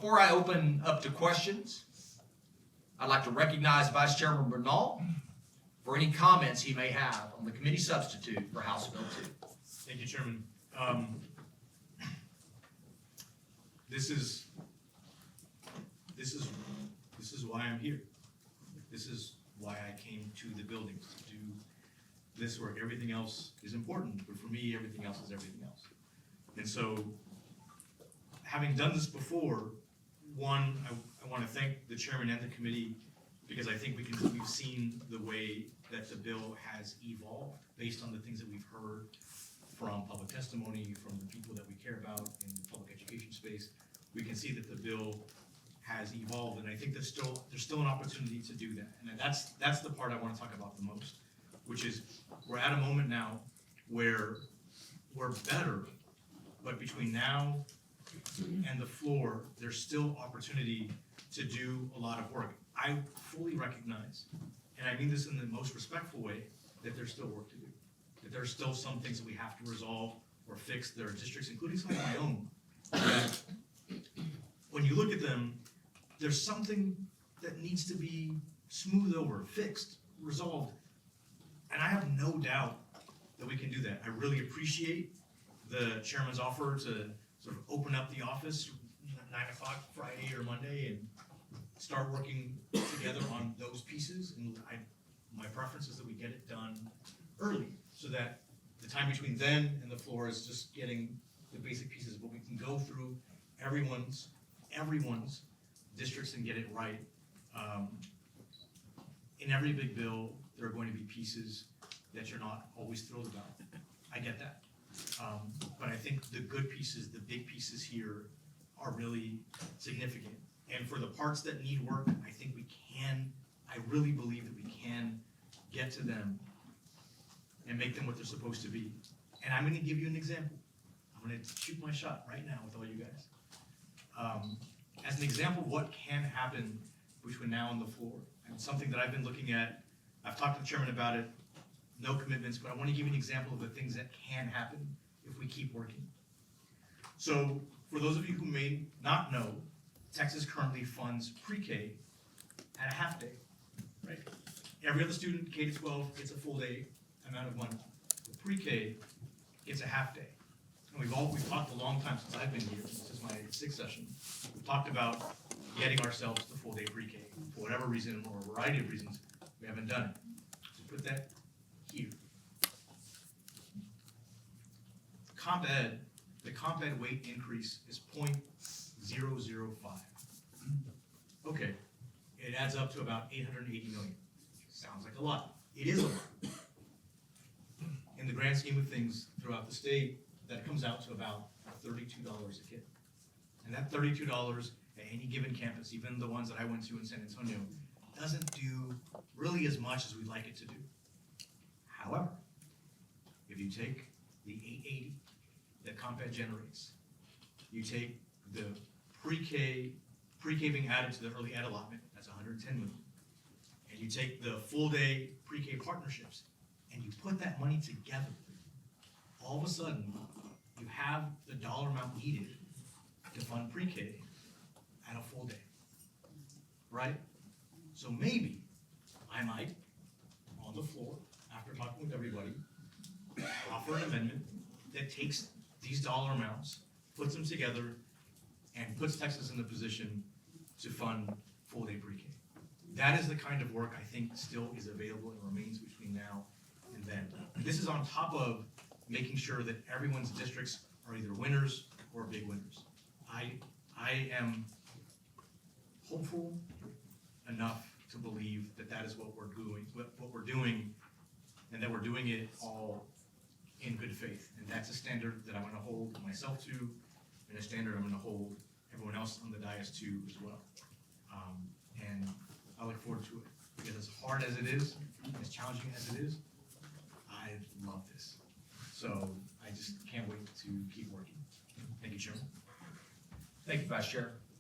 before I open up to questions, I'd like to recognize Vice Chairman Bernal for any comments he may have on the committee substitute for House Bill 2. Thank you, Chairman. This is why I'm here. This is why I came to the building to do this work. Everything else is important, but for me, everything else is everything else. And so, having done this before, one, I want to thank the chairman and the committee because I think we've seen the way that the bill has evolved based on the things that we've heard from public testimony, from the people that we care about in the public education space. We can see that the bill has evolved, and I think there's still an opportunity to do that. And that's the part I want to talk about the most, which is we're at a moment now where we're better, but between now and the floor, there's still opportunity to do a lot of work. I fully recognize, and I mean this in the most respectful way, that there's still work to do. That there's still some things that we have to resolve or fix. There are districts, including some of my own, that when you look at them, there's something that needs to be smoothed over, fixed, resolved. And I have no doubt that we can do that. I really appreciate the chairman's offer to sort of open up the office 9 o'clock Friday or Monday and start working together on those pieces. And my preference is that we get it done early so that the time between then and the floor is just getting the basic pieces, but we can go through everyone's districts and get it right. In every big bill, there are going to be pieces that you're not always thrilled about. I get that. But I think the good pieces, the big pieces here are really significant. And for the parts that need work, I really believe that we can get to them and make them what they're supposed to be. And I'm gonna give you an example. I'm gonna shoot my shot right now with all you guys. As an example of what can happen between now and the floor, and something that I've been looking at, I've talked to the chairman about it, no commitments, but I want to give you an example of the things that can happen if we keep working. So, for those of you who may not know, Texas currently funds pre-K at a half day, right? Every other student, K-12, gets a full day amount of money. The pre-K gets a half day. And we've talked a long time since I've been here, this is my 6th session, we've talked about getting ourselves to full day pre-K. For whatever reason, or a variety of reasons, we haven't done it. So put that here. The comp ed weight increase is 0.005. Okay, it adds up to about 880 million. Sounds like a lot. It is a lot. In the grand scheme of things throughout the state, that comes out to about $32 a kid. And that $32 at any given campus, even the ones that I went to in San Antonio, doesn't do really as much as we'd like it to do. However, if you take the 880 that comp ed generates, you take the pre-K being added to the early ed allotment, that's 110 million, and you take the full day pre-K partnerships, and you put that money together, all of a sudden, you have the dollar amount needed to fund pre-K at a full day, right? So maybe I might, on the floor, after talking with everybody, offer an amendment that takes these dollar amounts, puts them together, and puts Texas in a position to fund full day pre-K. That is the kind of work I think still is available and remains between now and then. And this is on top of making sure that everyone's districts are either winners or big winners. I am hopeful enough to believe that that is what we're doing, and that we're doing it all in good faith. And that's a standard that I'm going to hold myself to, and a standard I'm going to hold everyone else on the dais to as well. And I look forward to it, because as hard as it is, as challenging as it is, I love this. So I just can't wait to keep working. Thank you, Chairman. Thank you, Vice Chair.